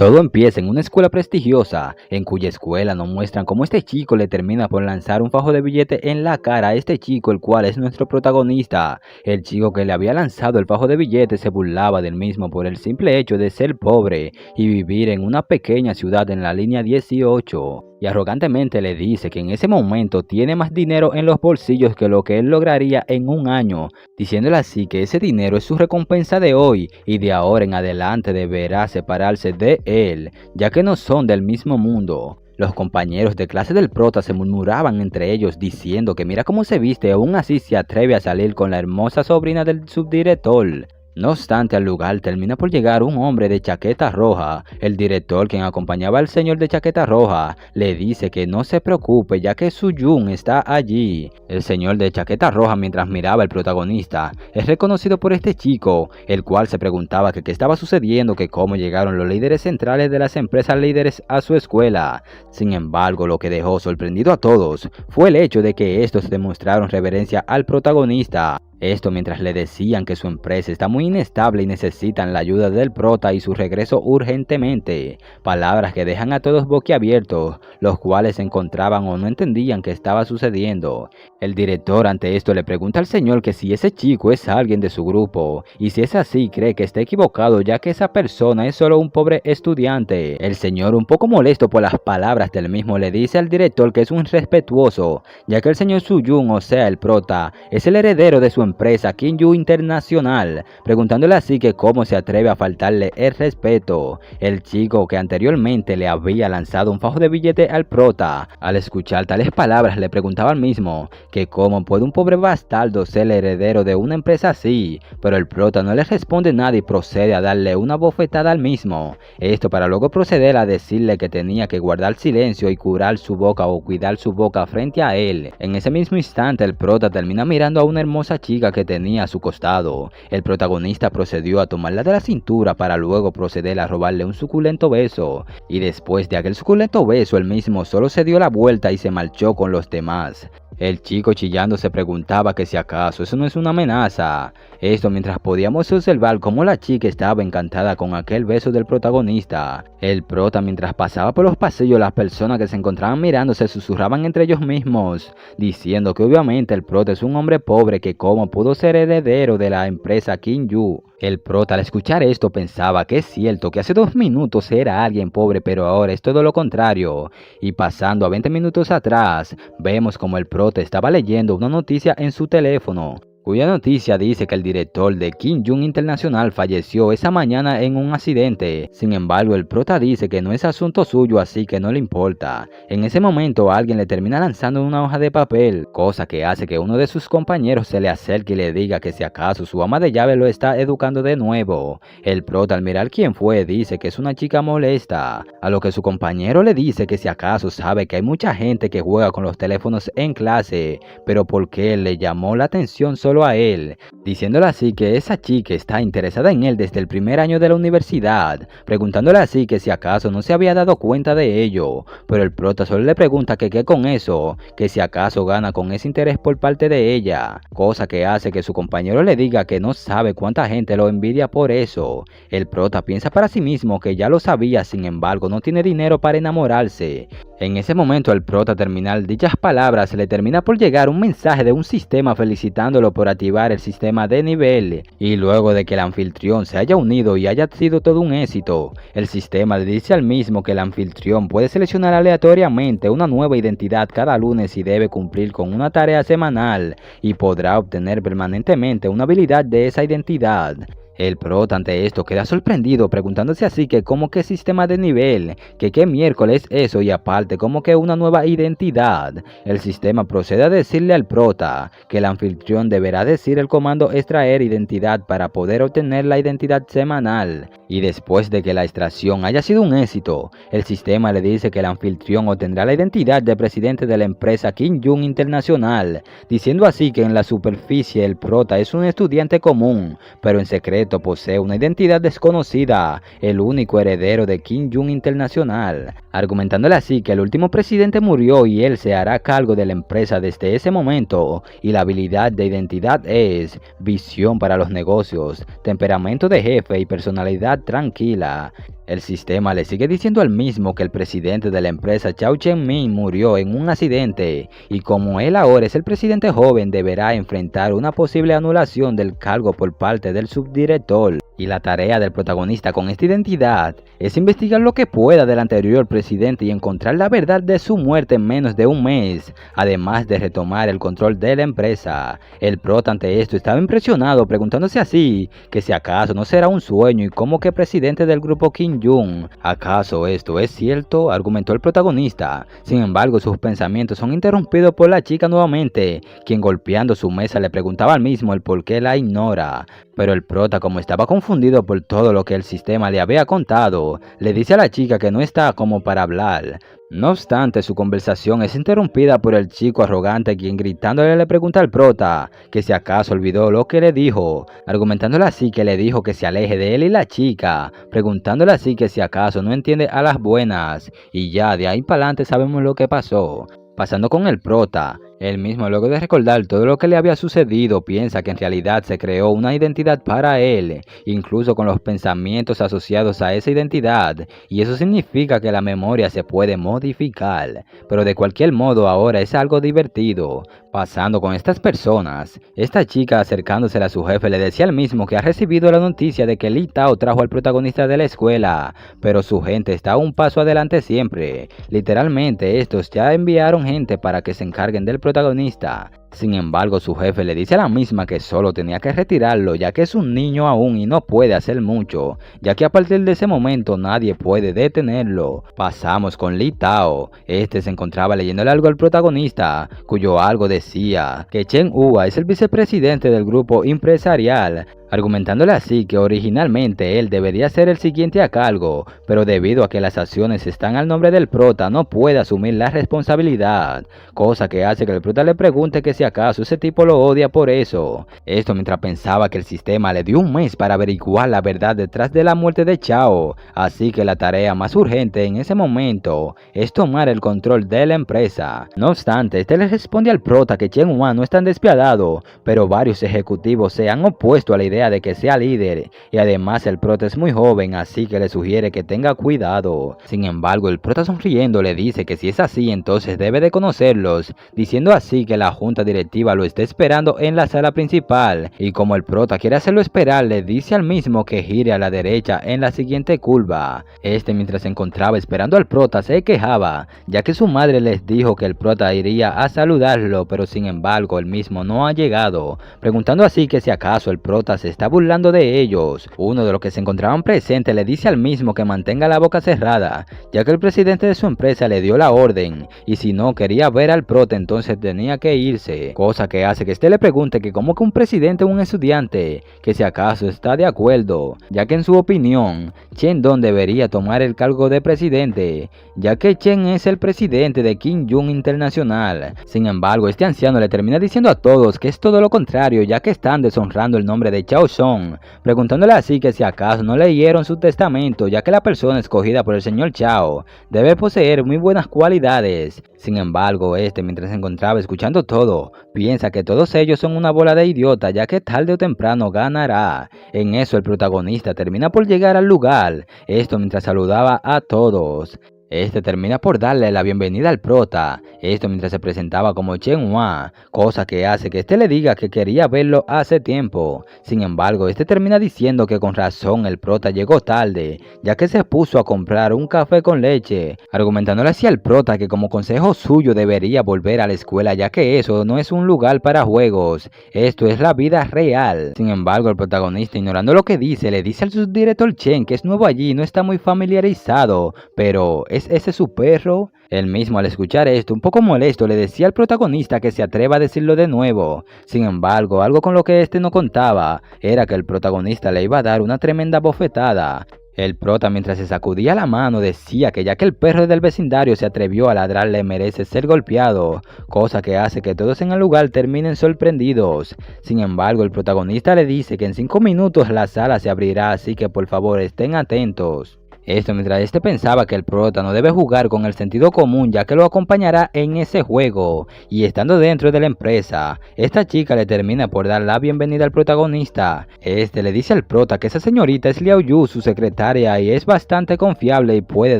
Todo empieza en una escuela prestigiosa, en cuya escuela nos muestran cómo este chico le termina por lanzar un fajo de billete en la cara a este chico, el cual es nuestro protagonista. El chico que le había lanzado el fajo de billete se burlaba del mismo por el simple hecho de ser pobre y vivir en una pequeña ciudad en la línea 18. Y arrogantemente le dice que en ese momento tiene más dinero en los bolsillos que lo que él lograría en un año, diciéndole así que ese dinero es su recompensa de hoy y de ahora en adelante deberá separarse de él, ya que no son del mismo mundo. Los compañeros de clase del prota se murmuraban entre ellos diciendo que mira cómo se viste, aún así se atreve a salir con la hermosa sobrina del subdirector. No obstante, al lugar termina por llegar un hombre de chaqueta roja. El director, quien acompañaba al señor de chaqueta roja, le dice que no se preocupe ya que Soo-Jung está allí. El señor de chaqueta roja, mientras miraba al protagonista, es reconocido por este chico, el cual se preguntaba que qué estaba sucediendo, que cómo llegaron los líderes centrales de las empresas líderes a su escuela. Sin embargo, lo que dejó sorprendido a todos fue el hecho de que estos demostraron reverencia al protagonista. Esto mientras le decían que su empresa está muy inestable y necesitan la ayuda del prota y su regreso urgentemente. Palabras que dejan a todos boquiabiertos, los cuales se encontraban o no entendían qué estaba sucediendo. El director ante esto le pregunta al señor que si ese chico es alguien de su grupo, y si es así cree que está equivocado ya que esa persona es solo un pobre estudiante. El señor, un poco molesto por las palabras del mismo, le dice al director que es un irrespetuoso, ya que el señor Soo-Jung, o sea el prota, es el heredero de su empresa Kinju Internacional, preguntándole así que cómo se atreve a faltarle el respeto. El chico que anteriormente le había lanzado un fajo de billete al prota, al escuchar tales palabras le preguntaba al mismo que cómo puede un pobre bastardo ser el heredero de una empresa así, pero el prota no le responde nada y procede a darle una bofetada al mismo, esto para luego proceder a decirle que tenía que guardar silencio y curar su boca o cuidar su boca frente a él. En ese mismo instante el prota termina mirando a una hermosa chica que tenía a su costado. El protagonista procedió a tomarla de la cintura para luego proceder a robarle un suculento beso, y después de aquel suculento beso el mismo solo se dio la vuelta y se marchó con los demás. El chico chillando se preguntaba que si acaso eso no es una amenaza. Esto mientras podíamos observar cómo la chica estaba encantada con aquel beso del protagonista. El prota, mientras pasaba por los pasillos, las personas que se encontraban mirando se susurraban entre ellos mismos, diciendo que obviamente el prota es un hombre pobre que cómo pudo ser heredero de la empresa Kinju. El prota al escuchar esto pensaba que es cierto que hace 2 minutos era alguien pobre, pero ahora es todo lo contrario. Y pasando a 20 minutos atrás, vemos como el prota estaba leyendo una noticia en su teléfono, cuya noticia dice que el director de Kinju Internacional falleció esa mañana en un accidente. Sin embargo, el prota dice que no es asunto suyo, así que no le importa. En ese momento alguien le termina lanzando una hoja de papel, cosa que hace que uno de sus compañeros se le acerque y le diga que si acaso su ama de llave lo está educando de nuevo. El prota al mirar quién fue dice que es una chica molesta, a lo que su compañero le dice que si acaso sabe que hay mucha gente que juega con los teléfonos en clase, pero por qué le llamó la atención solo a él, diciéndole así que esa chica está interesada en él desde el primer año de la universidad, preguntándole así que si acaso no se había dado cuenta de ello, pero el prota solo le pregunta que qué con eso, que si acaso gana con ese interés por parte de ella, cosa que hace que su compañero le diga que no sabe cuánta gente lo envidia por eso. El prota piensa para sí mismo que ya lo sabía, sin embargo no tiene dinero para enamorarse. En ese momento al prota terminar dichas palabras le termina por llegar un mensaje de un sistema felicitándolo por activar el sistema de nivel, y luego de que el anfitrión se haya unido y haya sido todo un éxito, el sistema le dice al mismo que el anfitrión puede seleccionar aleatoriamente una nueva identidad cada lunes y debe cumplir con una tarea semanal y podrá obtener permanentemente una habilidad de esa identidad. El prota ante esto queda sorprendido preguntándose así que cómo que sistema de nivel, que qué miércoles eso y aparte como que una nueva identidad. El sistema procede a decirle al prota que el anfitrión deberá decir el comando extraer identidad para poder obtener la identidad semanal. Y después de que la extracción haya sido un éxito, el sistema le dice que el anfitrión obtendrá la identidad de presidente de la empresa Kinju Internacional, diciendo así que en la superficie el prota es un estudiante común, pero en secreto posee una identidad desconocida, el único heredero de Kinju Internacional. argumentándole así que el último presidente murió y él se hará cargo de la empresa desde ese momento, y la habilidad de identidad es visión para los negocios, temperamento de jefe y personalidad tranquila. El sistema le sigue diciendo al mismo que el presidente de la empresa Chao Chen-min murió en un accidente, y como él ahora es el presidente joven, deberá enfrentar una posible anulación del cargo por parte del subdirector. Y la tarea del protagonista con esta identidad es investigar lo que pueda del anterior presidente y encontrar la verdad de su muerte en menos de un mes, además de retomar el control de la empresa. El prota ante esto estaba impresionado, preguntándose así que si acaso no será un sueño y como que presidente del grupo Kim Jong. ¿Acaso esto es cierto?, argumentó el protagonista. Sin embargo, sus pensamientos son interrumpidos por la chica nuevamente, quien golpeando su mesa le preguntaba al mismo el por qué la ignora. Pero el prota, como estaba confundido por todo lo que el sistema le había contado, le dice a la chica que no está como para hablar. No obstante, su conversación es interrumpida por el chico arrogante, quien gritándole le pregunta al prota que si acaso olvidó lo que le dijo, argumentándole así que le dijo que se aleje de él, y la chica preguntándole así que si acaso no entiende a las buenas, y ya de ahí para adelante sabemos lo que pasó. Pasando con el prota, él mismo, luego de recordar todo lo que le había sucedido, piensa que en realidad se creó una identidad para él, incluso con los pensamientos asociados a esa identidad, y eso significa que la memoria se puede modificar, pero de cualquier modo ahora es algo divertido. Pasando con estas personas, esta chica acercándose a su jefe le decía al mismo que ha recibido la noticia de que Li Tao trajo al protagonista de la escuela, pero su gente está un paso adelante siempre. Literalmente estos ya enviaron gente para que se encarguen del protagonista. Sin embargo, su jefe le dice a la misma que solo tenía que retirarlo, ya que es un niño aún y no puede hacer mucho, ya que a partir de ese momento nadie puede detenerlo. Pasamos con Li Tao. Este se encontraba leyéndole algo al protagonista, cuyo algo decía que Chen Hua es el vicepresidente del grupo empresarial, argumentándole así que originalmente él debería ser el siguiente a cargo, pero debido a que las acciones están al nombre del prota no puede asumir la responsabilidad, cosa que hace que el prota le pregunte que si acaso ese tipo lo odia por eso. Esto mientras pensaba que el sistema le dio un mes para averiguar la verdad detrás de la muerte de Chao, así que la tarea más urgente en ese momento es tomar el control de la empresa. No obstante, este le responde al prota que Chen Hua no es tan despiadado, pero varios ejecutivos se han opuesto a la idea de que sea líder, y además el prota es muy joven, así que le sugiere que tenga cuidado. Sin embargo, el prota sonriendo le dice que si es así entonces debe de conocerlos, diciendo así que la junta directiva lo está esperando en la sala principal, y como el prota quiere hacerlo esperar, le dice al mismo que gire a la derecha en la siguiente curva. Este, mientras se encontraba esperando al prota, se quejaba, ya que su madre les dijo que el prota iría a saludarlo, pero sin embargo el mismo no ha llegado, preguntando así que si acaso el prota se está burlando de ellos. Uno de los que se encontraban presentes le dice al mismo que mantenga la boca cerrada, ya que el presidente de su empresa le dio la orden, y si no quería ver al prota entonces tenía que irse, cosa que hace que este le pregunte que como que un presidente o un estudiante, que si acaso está de acuerdo, ya que en su opinión Chen Dong debería tomar el cargo de presidente, ya que Chen es el presidente de Kim Jong Internacional. Sin embargo, este anciano le termina diciendo a todos que es todo lo contrario, ya que están deshonrando el nombre de Chao Song, preguntándole así que si acaso no leyeron su testamento, ya que la persona escogida por el señor Chao debe poseer muy buenas cualidades. Sin embargo, este, mientras se encontraba escuchando todo, piensa que todos ellos son una bola de idiota, ya que tarde o temprano ganará. En eso el protagonista termina por llegar al lugar, esto mientras saludaba a todos. Este termina por darle la bienvenida al prota, esto mientras se presentaba como Chen Hua, cosa que hace que este le diga que quería verlo hace tiempo. Sin embargo, este termina diciendo que con razón el prota llegó tarde, ya que se puso a comprar un café con leche, argumentándole hacia el prota que como consejo suyo debería volver a la escuela, ya que eso no es un lugar para juegos, esto es la vida real. Sin embargo, el protagonista, ignorando lo que dice, le dice al subdirector Chen que es nuevo allí y no está muy familiarizado, pero ¿es ese su perro? Él mismo, al escuchar esto, un poco molesto, le decía al protagonista que se atreva a decirlo de nuevo. Sin embargo, algo con lo que este no contaba era que el protagonista le iba a dar una tremenda bofetada. El prota, mientras se sacudía la mano, decía que ya que el perro del vecindario se atrevió a ladrar, le merece ser golpeado, cosa que hace que todos en el lugar terminen sorprendidos. Sin embargo, el protagonista le dice que en 5 minutos la sala se abrirá, así que por favor estén atentos. Esto mientras este pensaba que el prota no debe jugar con el sentido común ya que lo acompañará en ese juego. Y estando dentro de la empresa, esta chica le termina por dar la bienvenida al protagonista. Este le dice al prota que esa señorita es Liao Yu, su secretaria, y es bastante confiable y puede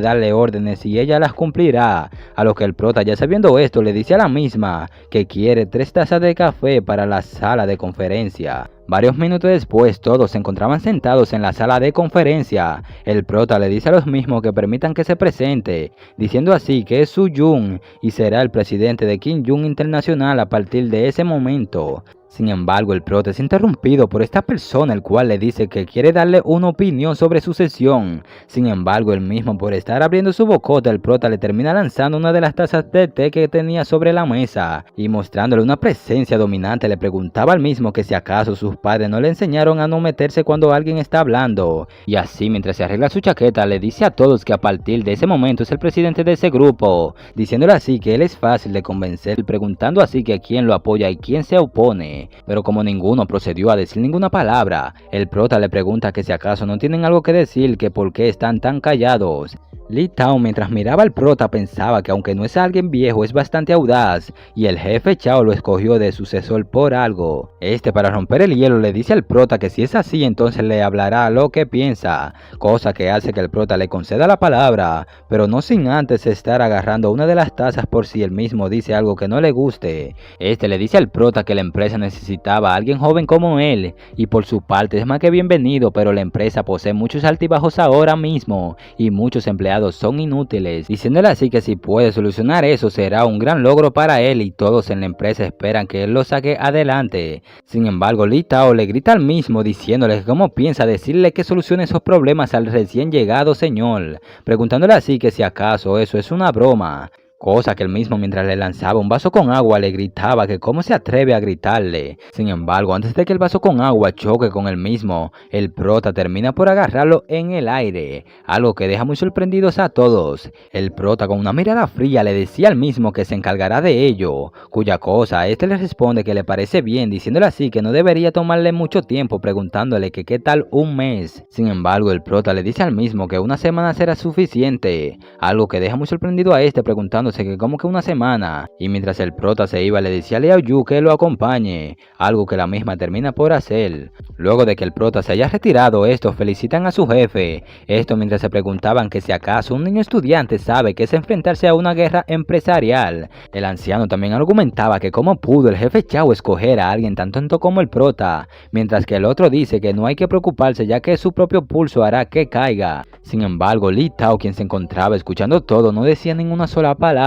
darle órdenes y ella las cumplirá. A lo que el prota, ya sabiendo esto, le dice a la misma que quiere 3 tazas de café para la sala de conferencia. Varios minutos después, todos se encontraban sentados en la sala de conferencia. El prota le dice a los mismos que permitan que se presente, diciendo así que es Su Jun y será el presidente de Kim Jong Internacional a partir de ese momento. Sin embargo, el prota es interrumpido por esta persona, el cual le dice que quiere darle una opinión sobre su sesión. Sin embargo, él mismo, por estar abriendo su bocota, el prota le termina lanzando una de las tazas de té que tenía sobre la mesa y mostrándole una presencia dominante, le preguntaba al mismo que si acaso sus padres no le enseñaron a no meterse cuando alguien está hablando. Y así, mientras se arregla su chaqueta, le dice a todos que a partir de ese momento es el presidente de ese grupo, diciéndole así que él es fácil de convencer, preguntando así que quién lo apoya y quién se opone. Pero como ninguno procedió a decir ninguna palabra, el prota le pregunta que si acaso no tienen algo que decir, que por qué están tan callados. Li Tao, mientras miraba al prota, pensaba que aunque no es alguien viejo, es bastante audaz, y el jefe Chao lo escogió de sucesor por algo. Este, para romper el hielo, le dice al prota que si es así, entonces le hablará lo que piensa, cosa que hace que el prota le conceda la palabra, pero no sin antes estar agarrando una de las tazas por si él mismo dice algo que no le guste. Este le dice al prota que la empresa necesitaba a alguien joven como él, y por su parte es más que bienvenido, pero la empresa posee muchos altibajos ahora mismo, y muchos empleados son inútiles, diciéndole así que si puede solucionar eso será un gran logro para él y todos en la empresa esperan que él lo saque adelante. Sin embargo, Li Tao le grita al mismo diciéndole que cómo piensa decirle que solucione esos problemas al recién llegado señor, preguntándole así que si acaso eso es una broma. Cosa que él mismo, mientras le lanzaba un vaso con agua, le gritaba que cómo se atreve a gritarle. Sin embargo, antes de que el vaso con agua choque con él mismo, el prota termina por agarrarlo en el aire, algo que deja muy sorprendidos a todos. El prota, con una mirada fría, le decía al mismo que se encargará de ello, cuya cosa a este le responde que le parece bien, diciéndole así que no debería tomarle mucho tiempo, preguntándole que qué tal un mes. Sin embargo, el prota le dice al mismo que una semana será suficiente, algo que deja muy sorprendido a este, preguntándose que como que una semana, y mientras el prota se iba le decía a Liao Yu que lo acompañe, algo que la misma termina por hacer. Luego de que el prota se haya retirado, estos felicitan a su jefe, esto mientras se preguntaban que si acaso un niño estudiante sabe que es enfrentarse a una guerra empresarial. El anciano también argumentaba que cómo pudo el jefe Chao escoger a alguien tan tonto como el prota, mientras que el otro dice que no hay que preocuparse ya que su propio pulso hará que caiga. Sin embargo, Li Tao, quien se encontraba escuchando todo, no decía ninguna sola palabra.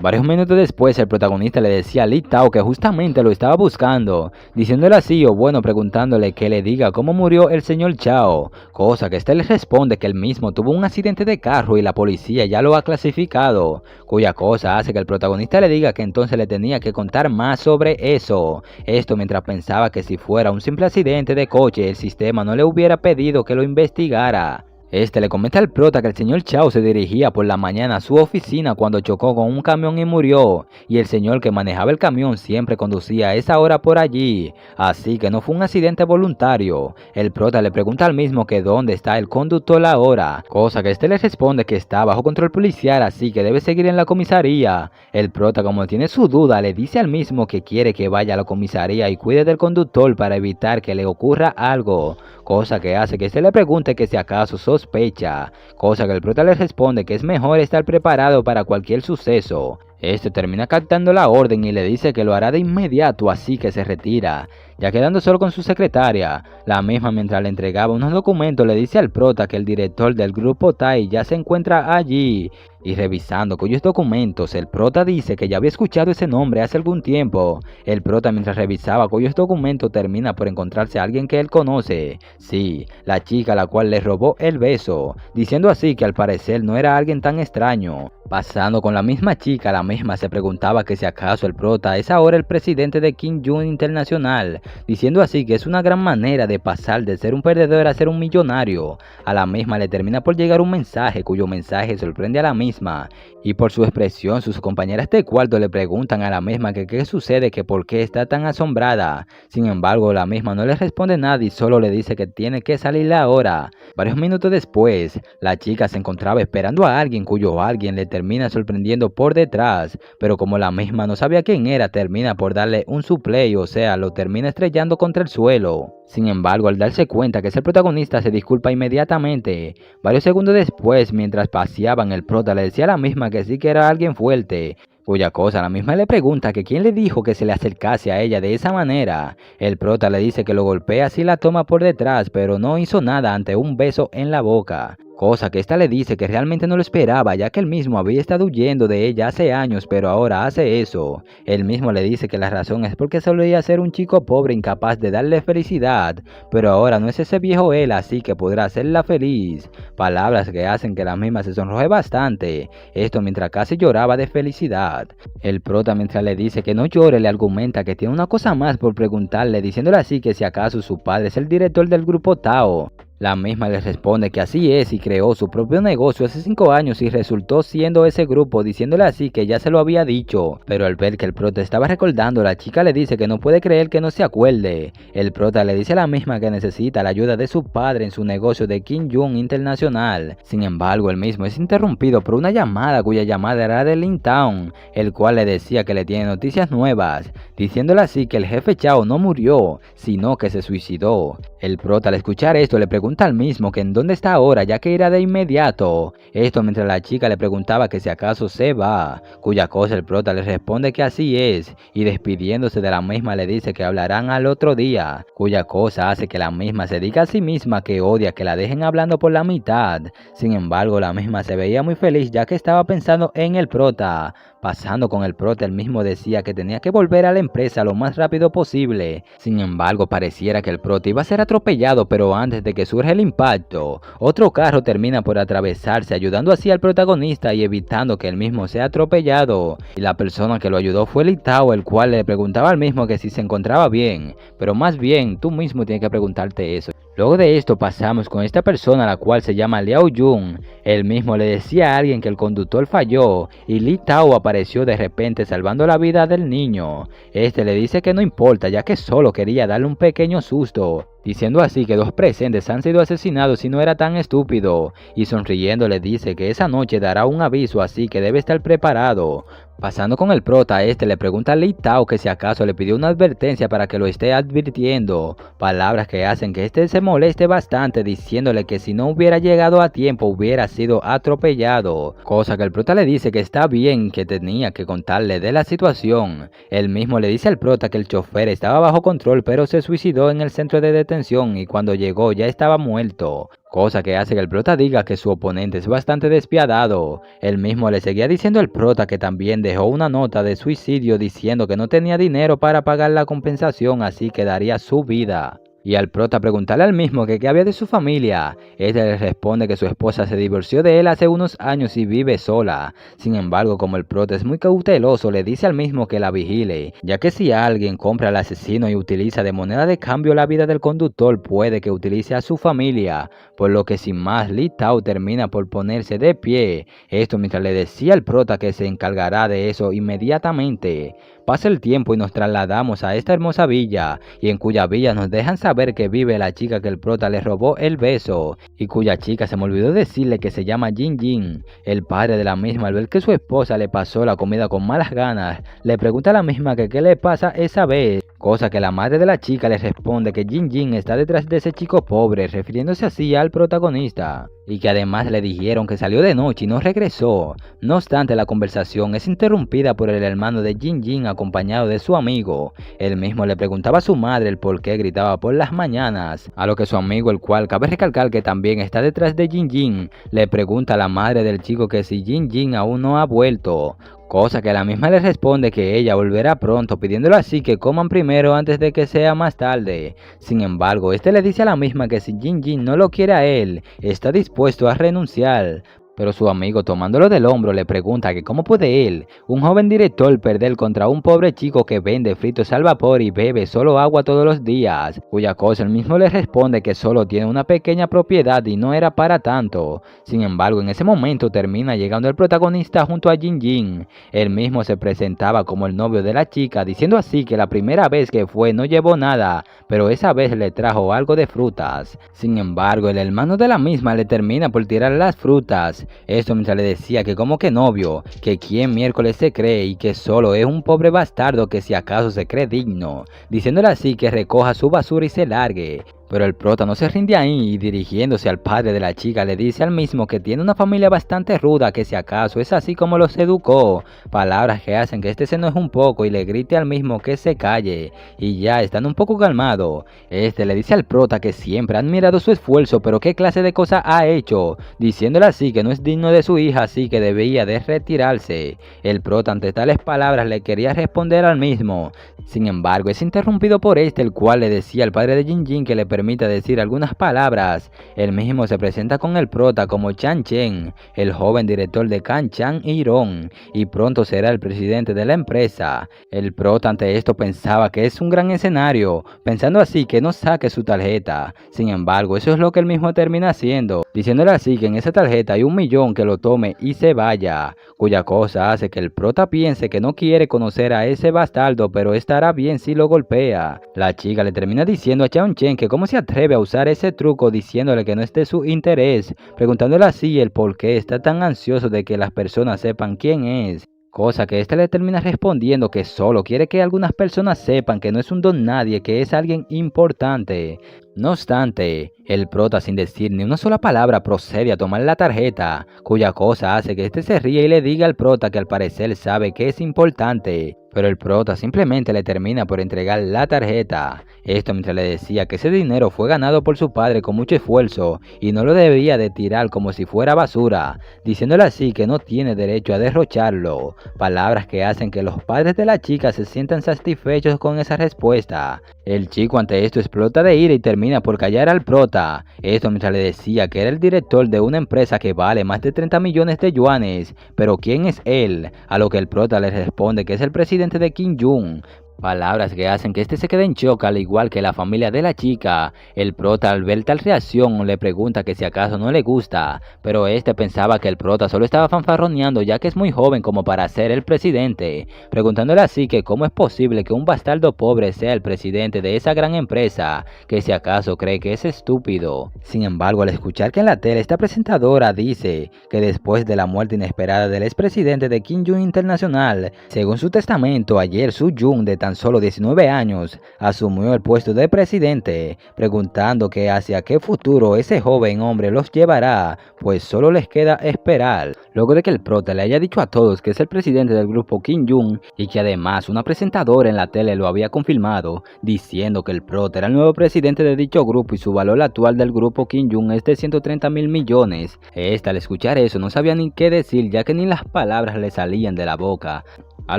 Varios minutos después, el protagonista le decía a Li Tao que justamente lo estaba buscando, diciéndole así o bueno preguntándole que le diga cómo murió el señor Chao, cosa que este le responde que él mismo tuvo un accidente de carro y la policía ya lo ha clasificado, cuya cosa hace que el protagonista le diga que entonces le tenía que contar más sobre eso, esto mientras pensaba que si fuera un simple accidente de coche el sistema no le hubiera pedido que lo investigara. Este le comenta al prota que el señor Chao se dirigía por la mañana a su oficina cuando chocó con un camión y murió, y el señor que manejaba el camión siempre conducía a esa hora por allí, así que no fue un accidente voluntario. El prota le pregunta al mismo que dónde está el conductor ahora, cosa que este le responde que está bajo control policial, así que debe seguir en la comisaría. El prota, como tiene su duda, le dice al mismo que quiere que vaya a la comisaría y cuide del conductor para evitar que le ocurra algo, cosa que hace que este le pregunte que si acaso sospecha, cosa que el prota le responde que es mejor estar preparado para cualquier suceso. Este termina captando la orden y le dice que lo hará de inmediato, así que se retira, ya quedando solo con su secretaria. La misma, mientras le entregaba unos documentos, le dice al prota que el director del grupo Tai ya se encuentra allí, y revisando cuyos documentos, el prota dice que ya había escuchado ese nombre hace algún tiempo. El prota, mientras revisaba cuyos documentos, termina por encontrarse a alguien que él conoce. Sí, la chica a la cual le robó el beso, diciendo así que al parecer no era alguien tan extraño. Pasando con la misma chica, la misma se preguntaba que si acaso el prota es ahora el presidente de Kim Jong Internacional, diciendo así que es una gran manera de pasar de ser un perdedor a ser un millonario. A la misma le termina por llegar un mensaje, cuyo mensaje sorprende a la misma, y por su expresión sus compañeras de cuarto le preguntan a la misma que qué sucede, que por qué está tan asombrada. Sin embargo, la misma no le responde nada y solo le dice que tiene que salir ahora. Varios minutos después, la chica se encontraba esperando a alguien, cuyo alguien le termina sorprendiendo por detrás, pero como la misma no sabía quién era, termina por darle un suplay, o sea, lo termina estrellando contra el suelo. Sin embargo, al darse cuenta que es el protagonista, se disculpa inmediatamente. Varios segundos después, mientras paseaban, el prota le decía a la misma que sí que era alguien fuerte, cuya cosa la misma le pregunta que quién le dijo que se le acercase a ella de esa manera. El prota le dice que lo golpea si la toma por detrás, pero no hizo nada ante un beso en la boca. Cosa que esta le dice que realmente no lo esperaba, ya que él mismo había estado huyendo de ella hace años, pero ahora hace eso. Él mismo le dice que la razón es porque solía ser un chico pobre incapaz de darle felicidad, pero ahora no es ese viejo él, así que podrá hacerla feliz. Palabras que hacen que la misma se sonroje bastante, esto mientras casi lloraba de felicidad. El prota, mientras le dice que no llore, le argumenta que tiene una cosa más por preguntarle, diciéndole así que si acaso su padre es el director del grupo Tao. La misma le responde que así es y creó su propio negocio hace 5 años y resultó siendo ese grupo, diciéndole así que ya se lo había dicho. Pero al ver que el prota estaba recordando, la chica le dice que no puede creer que no se acuerde. El prota le dice a la misma que necesita la ayuda de su padre en su negocio de Kim Jong Internacional. Sin embargo, el mismo es interrumpido por una llamada cuya llamada era de Lin Town, el cual le decía que le tiene noticias nuevas, diciéndole así que el jefe Chao no murió, sino que se suicidó. El prota al escuchar esto le pregunta al mismo que en dónde está ahora, ya que irá de inmediato. Esto mientras la chica le preguntaba que si acaso se va, cuya cosa el prota le responde que así es, y despidiéndose de la misma le dice que hablarán al otro día, cuya cosa hace que la misma se diga a sí misma que odia que la dejen hablando por la mitad. Sin embargo, la misma se veía muy feliz ya que estaba pensando en el prota. Pasando con el prota, el mismo decía que tenía que volver a la empresa lo más rápido posible. Sin embargo, pareciera que el prota iba a ser atropellado, pero antes de que surja el impacto, otro carro termina por atravesarse, ayudando así al protagonista y evitando que el mismo sea atropellado. Y la persona que lo ayudó fue Li Tao, el cual le preguntaba al mismo que si se encontraba bien, pero más bien tú mismo tienes que preguntarte eso. Luego de esto pasamos con esta persona, la cual se llama Liao Jun. Él mismo le decía a alguien que el conductor falló y Li Tao apareció de repente salvando la vida del niño. Este le dice que no importa, ya que solo quería darle un pequeño susto, diciendo así que 2 presentes han sido asesinados y no era tan estúpido, y sonriendo le dice que esa noche dará un aviso, así que debe estar preparado. Pasando con el prota, este le pregunta a Li Tao que si acaso le pidió una advertencia para que lo esté advirtiendo, palabras que hacen que este se moleste bastante, diciéndole que si no hubiera llegado a tiempo hubiera sido atropellado, cosa que el prota le dice que está bien, que tenía que contarle de la situación. Él mismo le dice al prota que el chofer estaba bajo control pero se suicidó en el centro de detención y cuando llegó ya estaba muerto, cosa que hace que el prota diga que su oponente es bastante despiadado. Él mismo le seguía diciendo al prota que también dejó una nota de suicidio diciendo que no tenía dinero para pagar la compensación, así que daría su vida. Y al prota preguntarle al mismo que qué había de su familia, este le responde que su esposa se divorció de él hace unos años y vive sola. Sin embargo, como el prota es muy cauteloso, le dice al mismo que la vigile, ya que si alguien compra al asesino y utiliza de moneda de cambio la vida del conductor, puede que utilice a su familia, por lo que sin más Li Tao termina por ponerse de pie, esto mientras le decía al prota que se encargará de eso inmediatamente. Pasa el tiempo y nos trasladamos a esta hermosa villa, y en cuya villa nos dejan saber que vive la chica que el prota le robó el beso, y cuya chica se me olvidó decirle que se llama Jin Jin. El padre de la misma, al ver que su esposa le pasó la comida con malas ganas, le pregunta a la misma que qué le pasa esa vez, cosa que la madre de la chica le responde que Jin Jin está detrás de ese chico pobre, refiriéndose así al protagonista, y que además le dijeron que salió de noche y no regresó. No obstante, la conversación es interrumpida por el hermano de Jin Jin acompañado de su amigo. Él mismo le preguntaba a su madre el por qué gritaba por las mañanas, a lo que su amigo, el cual cabe recalcar que también está detrás de Jin Jin, le pregunta a la madre del chico que si Jin Jin aún no ha vuelto, cosa que la misma le responde que ella volverá pronto, pidiéndole así que coman primero antes de que sea más tarde. Sin embargo, este le dice a la misma que si Jin Jin no lo quiere a él, está dispuesto a renunciar. Pero su amigo, tomándolo del hombro, le pregunta que cómo puede él, un joven director, perder contra un pobre chico que vende fritos al vapor y bebe solo agua todos los días, cuya cosa él mismo le responde que solo tiene una pequeña propiedad y no era para tanto. Sin embargo, en ese momento termina llegando el protagonista junto a Jin Jin. Él mismo se presentaba como el novio de la chica, diciendo así que la primera vez que fue no llevó nada, pero esa vez le trajo algo de frutas. Sin embargo, el hermano de la misma le termina por tirar las frutas. Esto mientras le decía que como que novio, que quien miércoles se cree y que solo es un pobre bastardo que si acaso se cree digno, diciéndole así que recoja su basura y se largue. Pero el prota no se rinde ahí y dirigiéndose al padre de la chica le dice al mismo que tiene una familia bastante ruda, que si acaso es así como los educó, palabras que hacen que este se enoje un poco y le grite al mismo que se calle, y ya estando un poco calmado, este le dice al prota que siempre ha admirado su esfuerzo, pero qué clase de cosa ha hecho, diciéndole así que no es digno de su hija, así que debía de retirarse. El prota ante tales palabras le quería responder al mismo, sin embargo es interrumpido por este, el cual le decía al padre de Jin Jin que le permite decir algunas palabras. Él mismo se presenta con el prota como Chan Chen, el joven director de Kan Chan Iron, y pronto será el presidente de la empresa. El prota ante esto pensaba que es un gran escenario, pensando así que no saque su tarjeta. Sin embargo, eso es lo que él mismo termina haciendo, diciéndole así que en esa tarjeta hay 1.000.000 que lo tome y se vaya, cuya cosa hace que el prota piense que no quiere conocer a ese bastardo, pero estará bien si lo golpea. La chica le termina diciendo a Chan Chen que cómo se atreve a usar ese truco, diciéndole que no es de su interés, preguntándole así el por qué está tan ansioso de que las personas sepan quién es. Cosa que éste le termina respondiendo que solo quiere que algunas personas sepan que no es un don nadie, que es alguien importante. No obstante, el prota sin decir ni una sola palabra procede a tomar la tarjeta, cuya cosa hace que este se ríe y le diga al prota que al parecer sabe que es importante. Pero el prota simplemente le termina por entregar la tarjeta. Esto mientras le decía que ese dinero fue ganado por su padre con mucho esfuerzo y no lo debía de tirar como si fuera basura, diciéndole así que no tiene derecho a derrocharlo. Palabras que hacen que los padres de la chica se sientan satisfechos con esa respuesta. El chico ante esto explota de ira y termina por callar al prota. Esto mientras le decía que era el director de una empresa que vale más de 30 millones de yuanes. Pero ¿quién es él? A lo que el prota le responde que es el presidente de Kim Jong. Palabras que hacen que este se quede en shock, al igual que la familia de la chica. El prota al ver tal reacción le pregunta que si acaso no le gusta, pero este pensaba que el prota solo estaba fanfarroneando ya que es muy joven como para ser el presidente, preguntándole así que cómo es posible que un bastardo pobre sea el presidente de esa gran empresa, que si acaso cree que es estúpido. Sin embargo, al escuchar que en la tele esta presentadora dice que después de la muerte inesperada del expresidente de Kim Jong Internacional, según su testamento, ayer Su Jung de tan solo 19 años, asumió el puesto de presidente, preguntando que hacia qué futuro ese joven hombre los llevará, pues solo les queda esperar. Luego de que el prota le haya dicho a todos que es el presidente del grupo Kim Jong y que además una presentadora en la tele lo había confirmado, diciendo que el prota era el nuevo presidente de dicho grupo y su valor actual del grupo Kim Jong es de 130.000 millones. Esta al escuchar eso no sabía ni qué decir, ya que ni las palabras le salían de la boca. A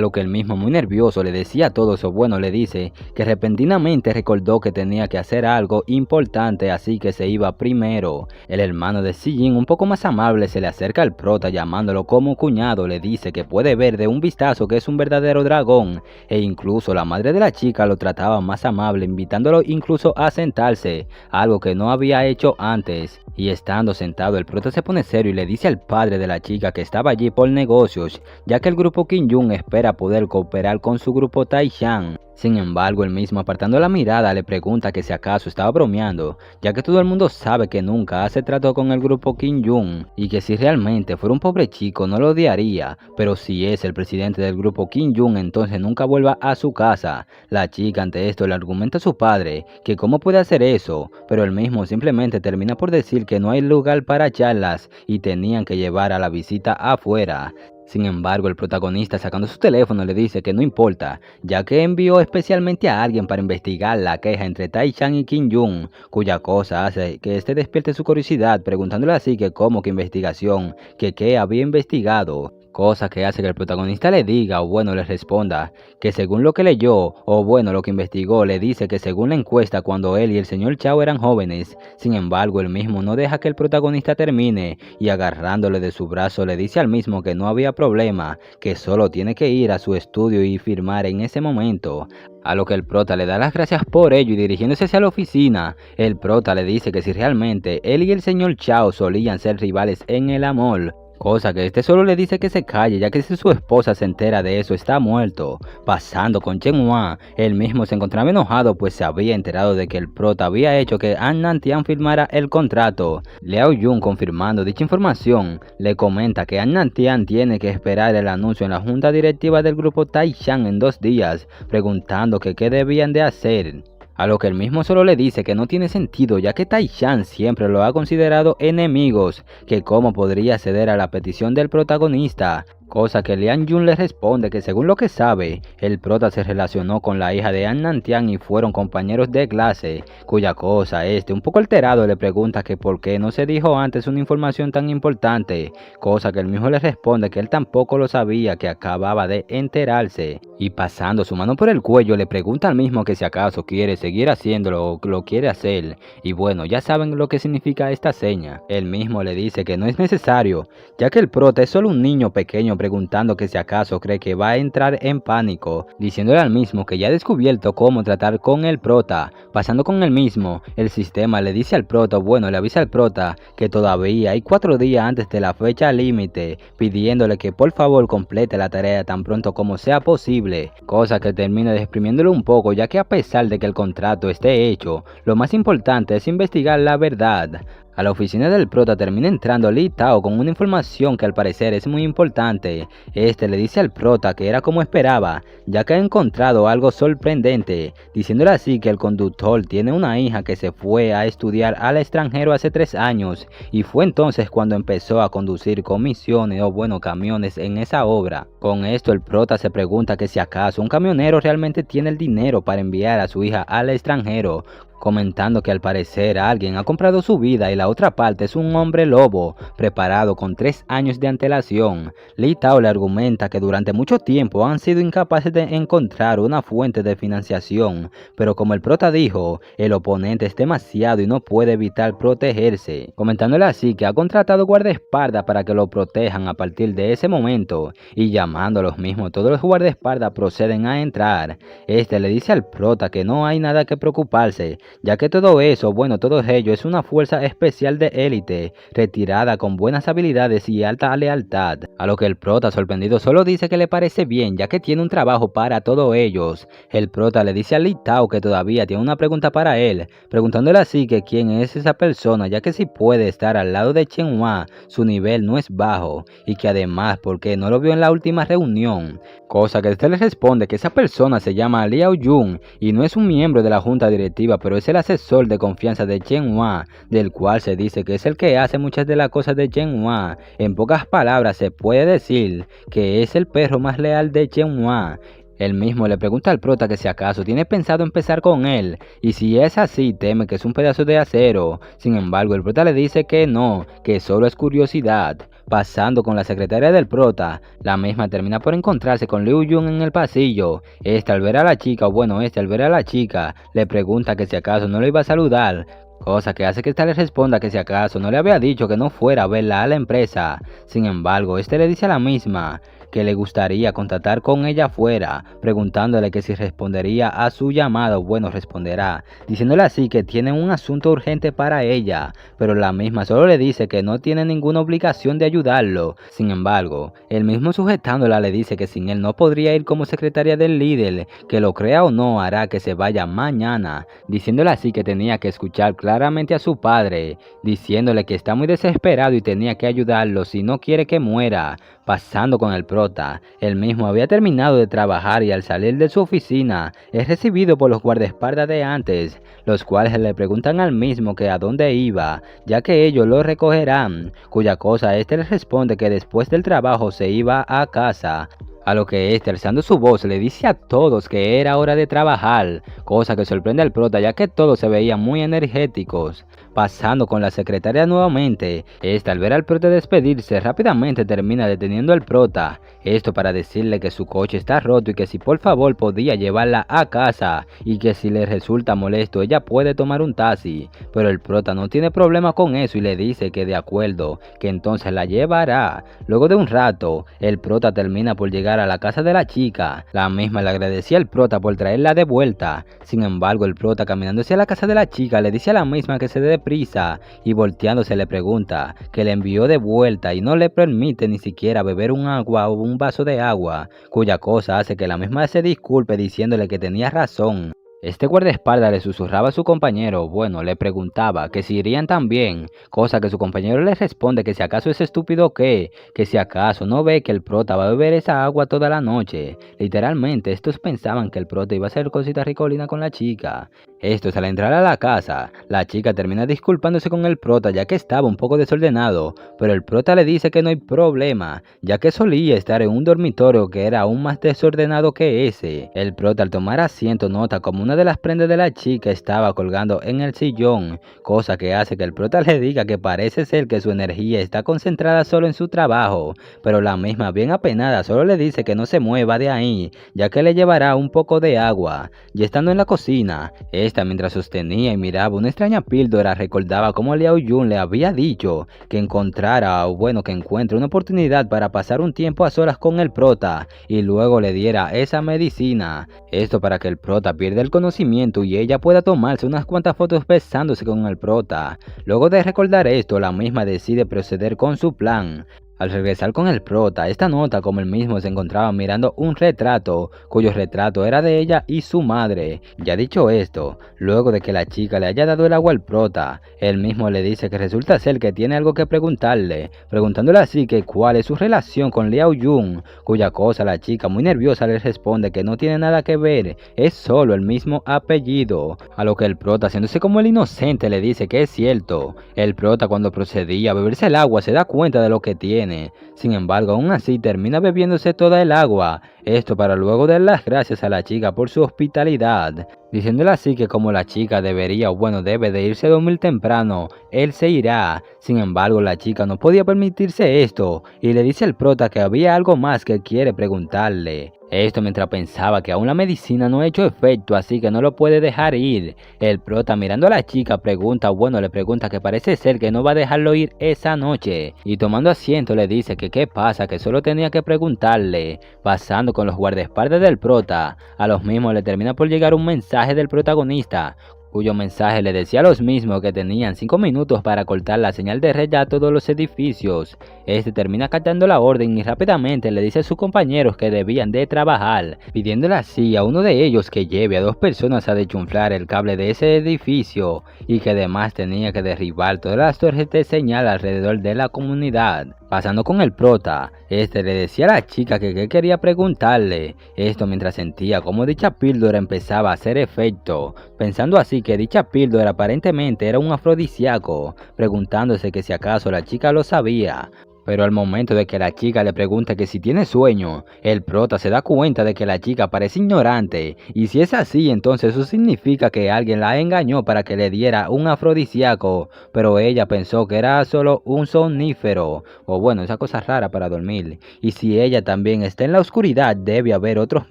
lo que él mismo, muy nervioso, le decía a todos, o bueno, le dice que repentinamente recordó que tenía que hacer algo importante, así que se iba primero. El hermano de Si Jin, un poco más amable, se le acerca al prota llamándolo como cuñado, le dice que puede ver de un vistazo que es un verdadero dragón, e incluso la madre de la chica lo trataba más amable, invitándolo incluso a sentarse, algo que no había hecho antes. Y estando sentado, el prota se pone serio y le dice al padre de la chica que estaba allí por negocios, ya que el grupo Kim Jong espera poder cooperar con su grupo Taishan. Sin embargo, él mismo, apartando la mirada, le pregunta que si acaso estaba bromeando, ya que todo el mundo sabe que nunca hace trato con el grupo Kim Jong y que si realmente fuera un pobre chico no lo odiaría, pero si es el presidente del grupo Kim Jong entonces nunca vuelva a su casa. La chica ante esto le argumenta a su padre que cómo puede hacer eso, pero él mismo simplemente termina por decir que no hay lugar para charlas y tenían que llevar a la visita afuera. Sin embargo, el protagonista, sacando su teléfono, le dice que no importa, ya que envió especialmente a alguien para investigar la queja entre Taishan y Kim Jong, cuya cosa hace que este despierte su curiosidad, preguntándole así que cómo que investigación, que qué había investigado. cosa que hace que el protagonista le diga o bueno le responda que según lo que leyó o bueno lo que investigó le dice que según la encuesta cuando él y el señor Chao eran jóvenes. Sin embargo, él mismo no deja que el protagonista termine y agarrándole de su brazo le dice al mismo que no había problema, que solo tiene que ir a su estudio y firmar en ese momento. A lo que el prota le da las gracias por ello y dirigiéndose hacia la oficina, el prota le dice que si realmente él y el señor Chao solían ser rivales en el amor, cosa que este solo le dice que se calle, ya que si su esposa se entera de eso está muerto. Pasando con Chen Hua, él mismo se encontraba enojado pues se había enterado de que el prota había hecho que An Nantian firmara el contrato. Liao Yun, confirmando dicha información, le comenta que An Nantian tiene que esperar el anuncio en la junta directiva del grupo Taishan en 2 días, preguntando que qué debían de hacer. A lo que él mismo solo le dice que no tiene sentido ya que Taishan siempre lo ha considerado enemigos, que cómo podría ceder a la petición del protagonista. Cosa que Liao Yun le responde que según lo que sabe, el prota se relacionó con la hija de An Nantian y fueron compañeros de clase, cuya cosa un poco alterado le pregunta que por qué no se dijo antes una información tan importante, cosa que él mismo le responde que él tampoco lo sabía, que acababa de enterarse, y pasando su mano por el cuello le pregunta al mismo que si acaso quiere seguir haciéndolo o lo quiere hacer, y bueno, ya saben lo que significa esta seña. Él mismo le dice que no es necesario, ya que el prota es solo un niño pequeño preguntando que si acaso cree que va a entrar en pánico, diciéndole al mismo que ya ha descubierto cómo tratar con el prota. Pasando con el mismo, el sistema le dice al prota, bueno le avisa al prota que todavía hay 4 días antes de la fecha límite, pidiéndole que por favor complete la tarea tan pronto como sea posible, cosa que termina desprimiéndolo un poco ya que a pesar de que el contrato esté hecho, lo más importante es investigar la verdad. A la oficina del prota termina entrando Li Tao con una información que al parecer es muy importante. Este le dice al prota que era como esperaba, ya que ha encontrado algo sorprendente, diciéndole así que el conductor tiene una hija que se fue a estudiar al extranjero hace 3 años, y fue entonces cuando empezó a conducir comisiones o bueno camiones en esa obra. Con esto el prota se pregunta que si acaso un camionero realmente tiene el dinero para enviar a su hija al extranjero, comentando que al parecer alguien ha comprado su vida y la otra parte es un hombre lobo, preparado con 3 años de antelación. Li Tao le argumenta que durante mucho tiempo han sido incapaces de encontrar una fuente de financiación, pero como el prota dijo, el oponente es demasiado y no puede evitar protegerse, comentándole así que ha contratado guardaespaldas para que lo protejan a partir de ese momento, y llamando a los mismos, todos los guardaespaldas proceden a entrar. Este le dice al prota que no hay nada que preocuparse, ya que todo eso, bueno todo ello es una fuerza especial de élite, retirada con buenas habilidades y alta lealtad. A lo que el prota sorprendido solo dice que le parece bien ya que tiene un trabajo para todos ellos. El prota le dice a Li Tao que todavía tiene una pregunta para él, preguntándole así que quién es esa persona, ya que si puede estar al lado de Chen Hua, su nivel no es bajo, y que además porque no lo vio en la última reunión, cosa que este le responde que esa persona se llama Liao Yun y no es un miembro de la junta directiva, pero es el asesor de confianza de Chen Hua, del cual se dice que es el que hace muchas de las cosas de Chen Hua. En pocas palabras se puede decir que es el perro más leal de Chen Hua. Él mismo le pregunta al prota que si acaso tiene pensado empezar con él, y si es así teme que es un pedazo de acero. Sin embargo el prota le dice que no, que solo es curiosidad. Pasando con la secretaria del prota, la misma termina por encontrarse con Liu Yun en el pasillo. Al ver a la chica, al ver a la chica, le pregunta que si acaso no le iba a saludar, cosa que hace que ésta le responda que si acaso no le había dicho que no fuera a verla a la empresa. Sin embargo, le dice a la misma que le gustaría contactar con ella afuera, preguntándole que si respondería a su llamado. Bueno, responderá, diciéndole así que tiene un asunto urgente para ella, pero la misma solo le dice que no tiene ninguna obligación de ayudarlo. Sin embargo, el mismo sujetándola le dice que sin él no podría ir como secretaria del líder, que lo crea o no hará que se vaya mañana, diciéndole así que tenía que escuchar claramente a su padre, diciéndole que está muy desesperado y tenía que ayudarlo si no quiere que muera. Pasando con el prota, él mismo había terminado de trabajar y al salir de su oficina es recibido por los guardaespaldas de antes, los cuales le preguntan al mismo que a dónde iba, ya que ellos lo recogerán, cuya cosa le responde que después del trabajo se iba a casa. A lo que alzando su voz le dice a todos que era hora de trabajar, cosa que sorprende al prota ya que todos se veían muy energéticos. pasando con la secretaria nuevamente. Esta al ver al prota despedirse rápidamente termina deteniendo al prota, esto para decirle que su coche está roto y que si por favor podía llevarla a casa y que si le resulta molesto ella puede tomar un taxi, pero el prota no tiene problema con eso y le dice que de acuerdo, que entonces la llevará. Luego de un rato, el prota termina por llegar a la casa de la chica. La misma le agradecía al prota por traerla de vuelta. Sin embargo, el prota caminando hacia la casa de la chica le dice a la misma que se dé prisa y volteándose le pregunta que le envió de vuelta y no le permite ni siquiera beber un agua o un vaso de agua, cuya cosa hace que la misma se disculpe diciéndole que tenía razón. Este guardaespaldas le susurraba a su compañero, bueno, le preguntaba que si irían también, cosa que su compañero le responde que si acaso es estúpido o qué, que si acaso no ve que el prota va a beber esa agua toda la noche. Literalmente, estos pensaban que el prota iba a hacer cositas ricolinas con la chica. Estos al entrar a la casa, la chica termina disculpándose con el prota ya que estaba un poco desordenado, pero el prota le dice que no hay problema, ya que solía estar en un dormitorio que era aún más desordenado que ese. El prota al tomar asiento nota como una de las prendas de la chica estaba colgando en el sillón, cosa que hace que el prota le diga que parece ser que su energía está concentrada solo en su trabajo, pero la misma bien apenada solo le dice que no se mueva de ahí, ya que le llevará un poco de agua. Y estando en la cocina, esta mientras sostenía y miraba una extraña píldora recordaba cómo Liao Yun le había dicho que encontrara o bueno que encuentre una oportunidad para pasar un tiempo a solas con el prota y luego le diera esa medicina. Esto para que el prota pierda el conocimiento y ella pueda tomarse unas cuantas fotos besándose con el prota. Luego de recordar esto, la misma decide proceder con su plan. Al regresar con el prota, esta nota como él mismo se encontraba mirando un retrato, cuyo retrato era de ella y su madre. Ya dicho esto, luego de que la chica le haya dado el agua al prota, él mismo le dice que resulta ser que tiene algo que preguntarle, preguntándole así que cuál es su relación con Liao Yun, cuya cosa la chica muy nerviosa le responde que no tiene nada que ver, es solo el mismo apellido, a lo que el prota haciéndose como el inocente le dice que es cierto. El prota cuando procedía a beberse el agua se da cuenta de lo que tiene. Sin embargo, aún así termina bebiéndose toda el agua, esto para luego dar las gracias a la chica por su hospitalidad, diciéndole así que como la chica debería o bueno debe de irse a dormir temprano, él se irá. Sin embargo, la chica no podía permitirse esto y le dice al prota que había algo más que quiere preguntarle. Esto mientras pensaba que aún la medicina no ha hecho efecto, así que no lo puede dejar ir. El prota mirando a la chica le pregunta que parece ser que no va a dejarlo ir esa noche. Y tomando asiento le dice que qué pasa, que solo tenía que preguntarle. Pasando con los guardaespaldas del prota, a los mismos le termina por llegar un mensaje del protagonista, cuyo mensaje le decía a los mismos que tenían 5 minutos para cortar la señal de red a todos los edificios. Este termina acatando la orden y rápidamente le dice a sus compañeros que debían de trabajar, pidiéndole así a uno de ellos que lleve a 2 personas a deschunflar el cable de ese edificio y que además tenía que derribar todas las torres de señal alrededor de la comunidad. Pasando con el prota, este le decía a la chica que qué quería preguntarle, esto mientras sentía como dicha píldora empezaba a hacer efecto, pensando así que dicha píldora aparentemente era un afrodisíaco, preguntándose que si acaso la chica lo sabía. Pero al momento de que la chica le pregunta que si tiene sueño, el prota se da cuenta de que la chica parece ignorante, y si es así entonces eso significa que alguien la engañó para que le diera un afrodisíaco, pero ella pensó que era solo un somnífero, o bueno, esa cosa rara para dormir, y si ella también está en la oscuridad debe haber otros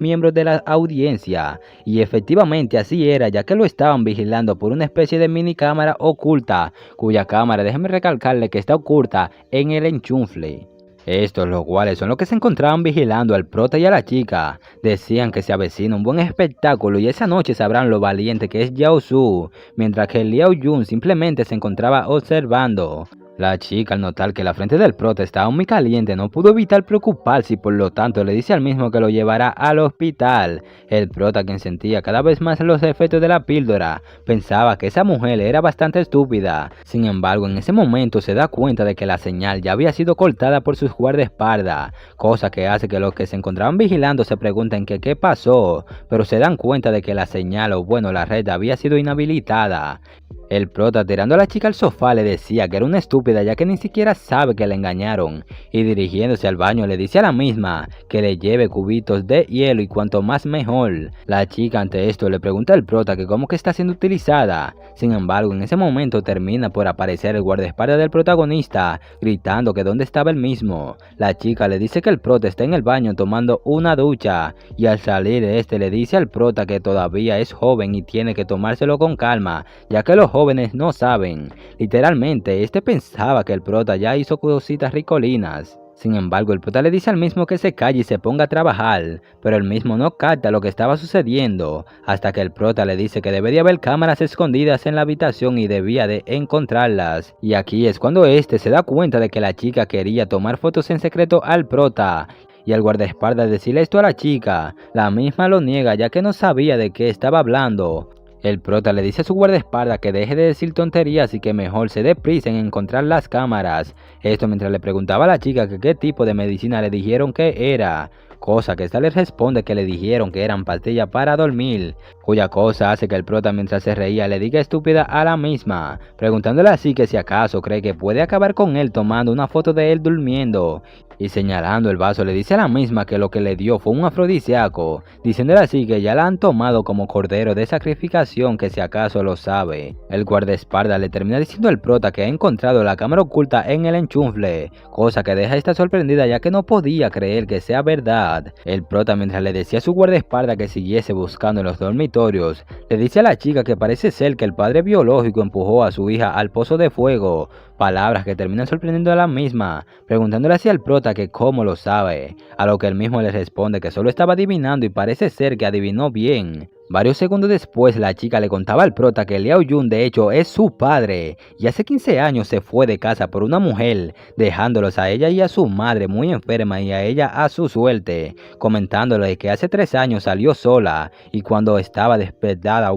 miembros de la audiencia, y efectivamente así era ya que lo estaban vigilando por una especie de mini cámara oculta, cuya cámara déjeme recalcarle que está oculta en el enchufe. Estos los cuales son los que se encontraban vigilando al prota y a la chica. Decían que se avecina un buen espectáculo y esa noche sabrán lo valiente que es Yao Su, mientras que Liao Yun simplemente se encontraba observando. La chica al notar que la frente del prota estaba muy caliente no pudo evitar preocuparse y por lo tanto le dice al mismo que lo llevará al hospital. El prota, quien sentía cada vez más los efectos de la píldora, pensaba que esa mujer era bastante estúpida. Sin embargo, en ese momento se da cuenta de que la señal ya había sido cortada por sus guardaespaldas, cosa que hace que los que se encontraban vigilando se pregunten que qué pasó, pero se dan cuenta de que la señal o bueno la red había sido inhabilitada. El prota, tirando a la chica al sofá, le decía que era una estúpida ya que ni siquiera sabe que la engañaron, y dirigiéndose al baño le dice a la misma que le lleve cubitos de hielo y cuanto más mejor. La chica ante esto le pregunta al prota que cómo que está siendo utilizada. Sin embargo, en ese momento termina por aparecer el guardaespaldas del protagonista, gritando que dónde estaba el mismo. La chica le dice que el prota está en el baño tomando una ducha, y al salir este le dice al prota que todavía es joven y tiene que tomárselo con calma, ya que los jóvenes no saben. Literalmente, este pensaba que el prota ya hizo cositas ricolinas. Sin embargo, el prota le dice al mismo que se calle y se ponga a trabajar, pero el mismo no capta lo que estaba sucediendo, hasta que el prota le dice que debería haber cámaras escondidas en la habitación y debía de encontrarlas. Y aquí es cuando este se da cuenta de que la chica quería tomar fotos en secreto al prota, y al guardaespaldas decirle esto a la chica, la misma lo niega ya que no sabía de qué estaba hablando. El prota le dice a su guardaespaldas que deje de decir tonterías y que mejor se dé prisa en encontrar las cámaras. Esto mientras le preguntaba a la chica que qué tipo de medicina le dijeron que era. Cosa que esta le responde que le dijeron que eran pastillas para dormir, cuya cosa hace que el prota mientras se reía le diga estúpida a la misma, preguntándole así que si acaso cree que puede acabar con él tomando una foto de él durmiendo, y señalando el vaso le dice a la misma que lo que le dio fue un afrodisíaco, diciéndole así que ya la han tomado como cordero de sacrificación que si acaso lo sabe. El guardaespaldas le termina diciendo al prota que ha encontrado la cámara oculta en el enchufle, cosa que deja a esta sorprendida ya que no podía creer que sea verdad. El prota mientras le decía a su guardaespaldas que siguiese buscando en los dormitorios, le dice a la chica que parece ser que el padre biológico empujó a su hija al pozo de fuego, palabras que terminan sorprendiendo a la misma, preguntándole así al prota que cómo lo sabe, a lo que él mismo le responde que solo estaba adivinando y parece ser que adivinó bien. Varios segundos después, la chica le contaba al prota que Liao Yun de hecho es su padre, y hace 15 años se fue de casa por una mujer, dejándolos a ella y a su madre muy enferma y a ella a su suerte, comentándole que hace 3 años salió sola, y cuando estaba desesperada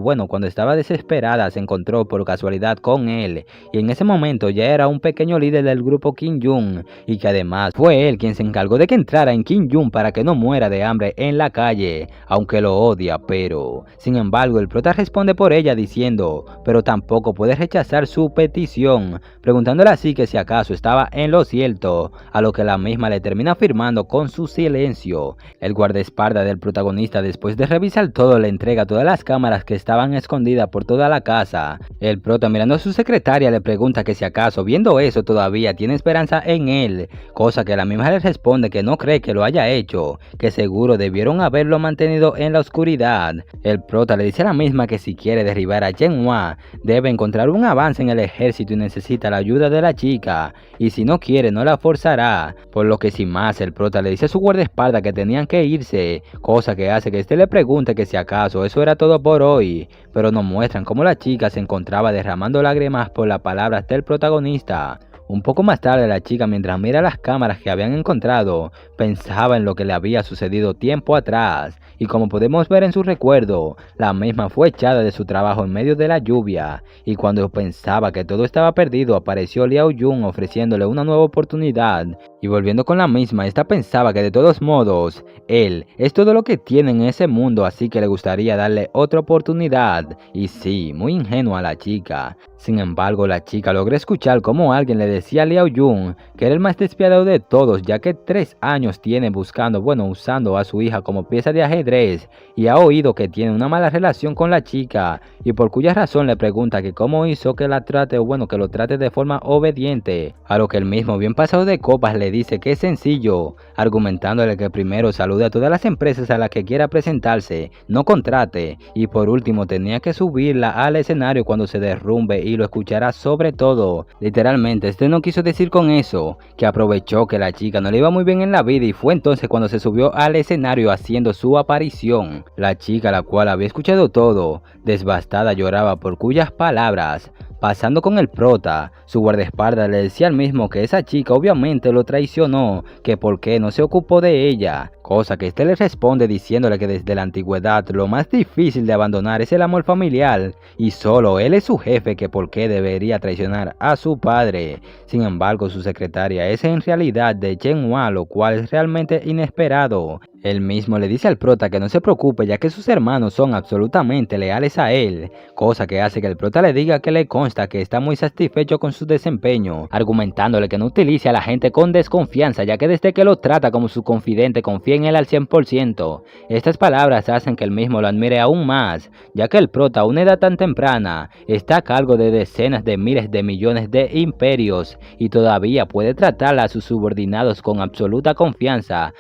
se encontró por casualidad con él, y en ese momento ya era un pequeño líder del grupo Kim Jong, y que además fue él quien se encargó de que entrara en Kim Jong para que no muera de hambre en la calle, aunque lo odia, pero... Sin embargo, el prota responde por ella diciendo, pero tampoco puede rechazar su petición, preguntándole así que si acaso estaba en lo cierto, a lo que la misma le termina afirmando con su silencio. El guardaespaldas del protagonista, después de revisar todo, le entrega todas las cámaras que estaban escondidas por toda la casa. El prota, mirando a su secretaria, le pregunta que si acaso viendo eso todavía tiene esperanza en él, cosa que la misma le responde que no cree que lo haya hecho, que seguro debieron haberlo mantenido en la oscuridad. El prota le dice a la misma que si quiere derribar a Zhenhua, debe encontrar un avance en el ejército y necesita la ayuda de la chica, y si no quiere no la forzará, por lo que sin más el prota le dice a su guardaespaldas que tenían que irse, cosa que hace que este le pregunte que si acaso eso era todo por hoy, pero nos muestran cómo la chica se encontraba derramando lágrimas por las palabras del protagonista. Un poco más tarde la chica, mientras mira las cámaras que habían encontrado, pensaba en lo que le había sucedido tiempo atrás, y como podemos ver en su recuerdo, la misma fue echada de su trabajo en medio de la lluvia, y cuando pensaba que todo estaba perdido apareció Liao Yun ofreciéndole una nueva oportunidad, y volviendo con la misma, esta pensaba que de todos modos, él es todo lo que tiene en ese mundo, así que le gustaría darle otra oportunidad, y sí, muy ingenua la chica. Sin embargo, la chica logra escuchar cómo alguien le decía a Liao Yun que era el más despiadado de todos, ya que 3 años tiene usando a su hija como pieza de ajedrez, y ha oído que tiene una mala relación con la chica, y por cuya razón le pregunta que cómo hizo que que lo trate de forma obediente, a lo que el mismo, bien pasado de copas, le dice que es sencillo, argumentándole que primero salude a todas las empresas a las que quiera presentarse, no contrate, y por último tenía que subirla al escenario cuando se derrumbe y lo escuchará sobre todo. Literalmente, este no quiso decir con eso que aprovechó que la chica no le iba muy bien en la vida y fue entonces cuando se subió al escenario haciendo su aparición. La chica, la cual había escuchado todo, devastada lloraba por cuyas palabras. Pasando con el prota, su guardaespaldas le decía al mismo que esa chica obviamente lo traicionó, que por qué no se ocupó de ella, cosa que este le responde diciéndole que desde la antigüedad lo más difícil de abandonar es el amor familiar, y solo él es su jefe, que por qué debería traicionar a su padre. Sin embargo, su secretaria es en realidad de Zhenhua, lo cual es realmente inesperado. Él mismo le dice al prota que no se preocupe ya que sus hermanos son absolutamente leales a él, cosa que hace que el prota le diga que le consta que está muy satisfecho con su desempeño, argumentándole que no utilice a la gente con desconfianza ya que desde que lo trata como su confidente confía en él al 100%. Estas palabras hacen que él mismo lo admire aún más, ya que el prota a una edad tan temprana está a cargo de decenas de miles de millones de imperios y todavía puede tratar a sus subordinados con absoluta confianza,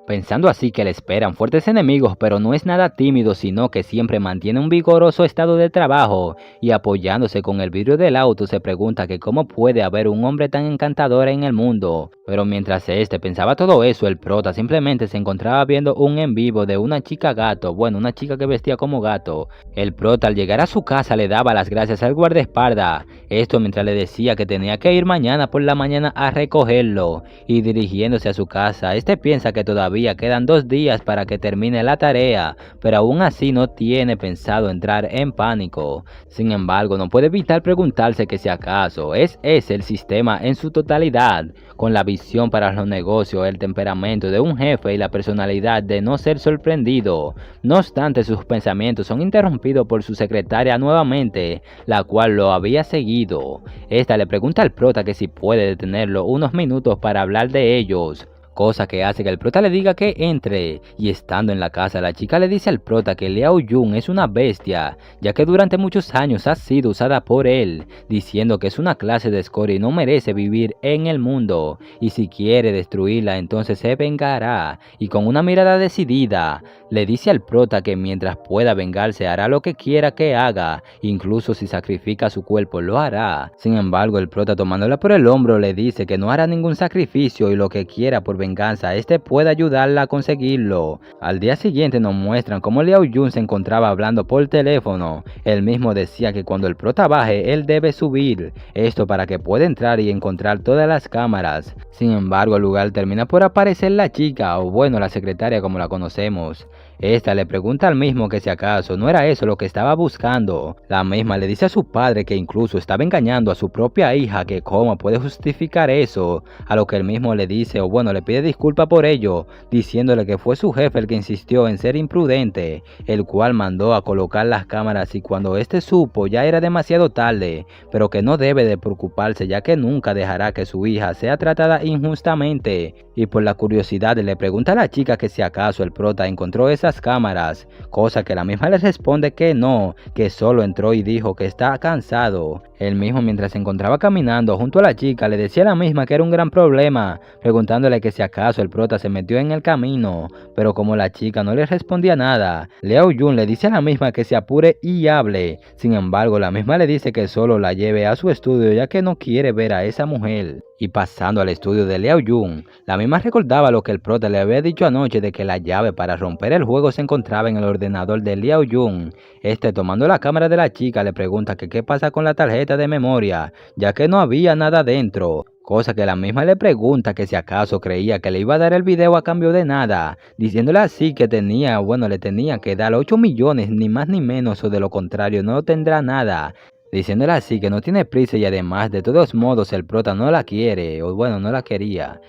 pensando así que le esperan fuertes enemigos, pero no es nada tímido, sino que siempre mantiene un vigoroso estado de trabajo y apoyándose con el vidrio del auto se pregunta que cómo puede haber un hombre tan encantador en el mundo. Pero mientras este pensaba todo eso, el prota simplemente se encontraba viendo un en vivo de una chica gato, bueno, una chica que vestía como gato. El prota al llegar a su casa le daba las gracias al guardaespaldas, esto mientras le decía que tenía que ir mañana por la mañana a recogerlo, y dirigiéndose a su casa, este piensa que todavía quedan 2 días para que termine la tarea, pero aún así no tiene pensado entrar en pánico. Sin embargo, no puede evitar preguntarse que si acaso es ese el sistema en su totalidad, con la visión para los negocios, el temperamento de un jefe y la personalidad de no ser sorprendido. No obstante, sus pensamientos son interrumpidos por su secretaria nuevamente, la cual lo había seguido. Esta le pregunta al prota que si puede detenerlo unos minutos para hablar de ellos, cosa que hace que el prota le diga que entre, y estando en la casa la chica le dice al prota que Liao Yun es una bestia, ya que durante muchos años ha sido usada por él, diciendo que es una clase de escoria y no merece vivir en el mundo, y si quiere destruirla entonces se vengará, y con una mirada decidida, le dice al prota que mientras pueda vengarse hará lo que quiera que haga, incluso si sacrifica su cuerpo lo hará. Sin embargo, el prota tomándola por el hombro le dice que no hará ningún sacrificio y lo que quiera por venganza, este puede ayudarla a conseguirlo. Al día siguiente nos muestran cómo Liao Yun se encontraba hablando por teléfono. Él mismo decía que cuando el prota baje, él debe subir, esto para que pueda entrar y encontrar todas las cámaras. Sin embargo, al lugar termina por aparecer la chica, o bueno, la secretaria como la conocemos. Esta le pregunta al mismo que si acaso no era eso lo que estaba buscando. La misma le dice a su padre que incluso estaba engañando a su propia hija, que cómo puede justificar eso, a lo que él mismo le dice, o bueno, le pide disculpa por ello, diciéndole que fue su jefe el que insistió en ser imprudente, el cual mandó a colocar las cámaras y cuando este supo ya era demasiado tarde, pero que no debe de preocuparse ya que nunca dejará que su hija sea tratada injustamente. Y por la curiosidad le pregunta a la chica que si acaso el prota encontró esas cámaras, cosa que la misma le responde que no, que solo entró y dijo que está cansado. Él mismo mientras se encontraba caminando junto a la chica le decía a la misma que era un gran problema, preguntándole que si acaso el prota se metió en el camino, pero como la chica no le respondía nada, Liao Yun le dice a la misma que se apure y hable. Sin embargo, la misma le dice que solo la lleve a su estudio ya que no quiere ver a esa mujer. Y pasando al estudio de Liao Yun, la misma recordaba lo que el prota le había dicho anoche de que la llave para romper el juego se encontraba en el ordenador de Liao Yun. Este, tomando la cámara de la chica, le pregunta que qué pasa con la tarjeta de memoria, ya que no había nada dentro. Cosa que la misma le pregunta que si acaso creía que le iba a dar el video a cambio de nada, diciéndole así que le tenía que dar 8 millones ni más ni menos, o de lo contrario no tendrá nada. Diciéndole así que no tiene prisa y además de todos modos el prota no la quiere, o bueno, no la quería.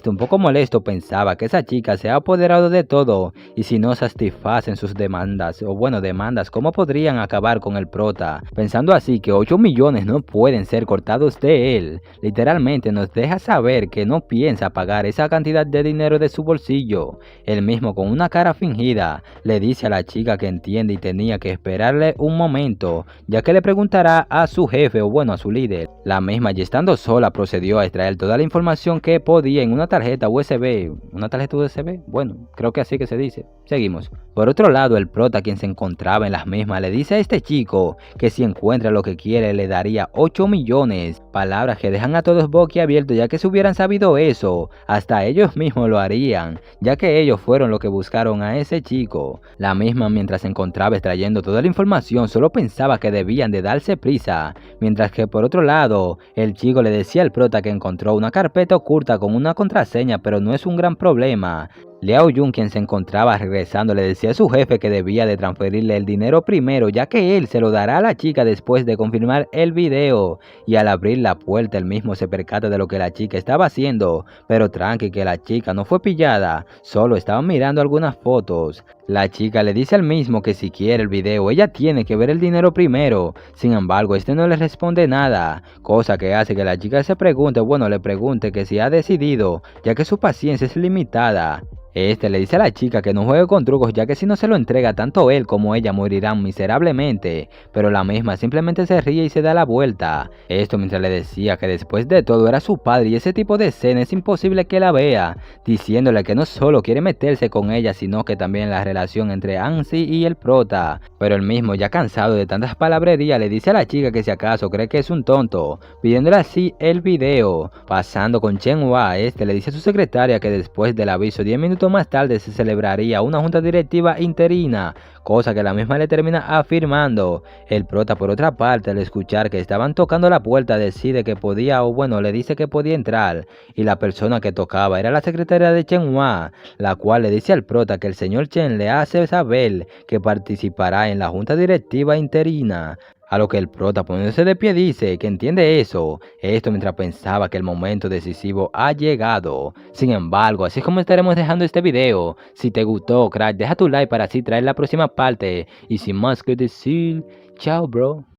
Un poco molesto pensaba que esa chica se ha apoderado de todo y si no satisfacen sus demandas, o bueno, demandas, ¿cómo podrían acabar con el prota? Pensando así que 8 millones no pueden ser cortados de él. Literalmente nos deja saber que no piensa pagar esa cantidad de dinero de su bolsillo. Él mismo con una cara fingida le dice a la chica que entiende y tenía que esperarle un momento, ya que le preguntará a su jefe o bueno a su líder. La misma ya estando sola procedió a extraer toda la información que podía en una tarjeta USB. ¿Una tarjeta USB? Bueno, creo que así que se dice. Seguimos. Por otro lado, el prota, quien se encontraba en las mismas, le dice a este chico que si encuentra lo que quiere le daría 8 millones. Palabras que dejan a todos boquiabiertos, ya que si hubieran sabido eso, hasta ellos mismos lo harían, ya que ellos fueron los que buscaron a ese chico. La misma, mientras se encontraba extrayendo toda la información, solo pensaba que debían de darse prisa, mientras que por otro lado, el chico le decía al prota que encontró una carpeta oculta con una contraseña, pero no es un gran problema. Liao Yun, quien se encontraba regresando, le decía a su jefe que debía de transferirle el dinero primero, ya que él se lo dará a la chica después de confirmar el video. Y al abrir la puerta, él mismo se percata de lo que la chica estaba haciendo, pero tranqui que la chica no fue pillada, solo estaba mirando algunas fotos. La chica le dice al mismo que si quiere el video, ella tiene que ver el dinero primero. Sin embargo, este no le responde nada, cosa que hace que la chica se pregunte, le pregunte que si ha decidido, ya que su paciencia es limitada. Este le dice a la chica que no juegue con trucos, ya que si no se lo entrega tanto él como ella morirán miserablemente, pero la misma simplemente se ríe y se da la vuelta. Esto mientras le decía que después de todo era su padre y ese tipo de escena es imposible que la vea, diciéndole que no solo quiere meterse con ella, sino que también la relación entre Ansi y el prota. Pero él mismo, ya cansado de tantas palabrerías, le dice a la chica que si acaso cree que es un tonto, pidiéndole así el video. Pasando con Chen Hua, este le dice a su secretaria que después del aviso 10 minutos más tarde se celebraría una junta directiva interina, cosa que la misma le termina afirmando. El prota, por otra parte, al escuchar que estaban tocando la puerta, decide que podía, le dice que podía entrar, y la persona que tocaba era la secretaria de Chen Hua, la cual le dice al prota que el señor Chen le hace saber que participará en la junta directiva interina. A lo que el prota, poniéndose de pie, dice que entiende eso, esto mientras pensaba que el momento decisivo ha llegado. Sin embargo, así es como estaremos dejando este video. Si te gustó, crack, deja tu like para así traer la próxima parte. Y sin más que decir, chao bro.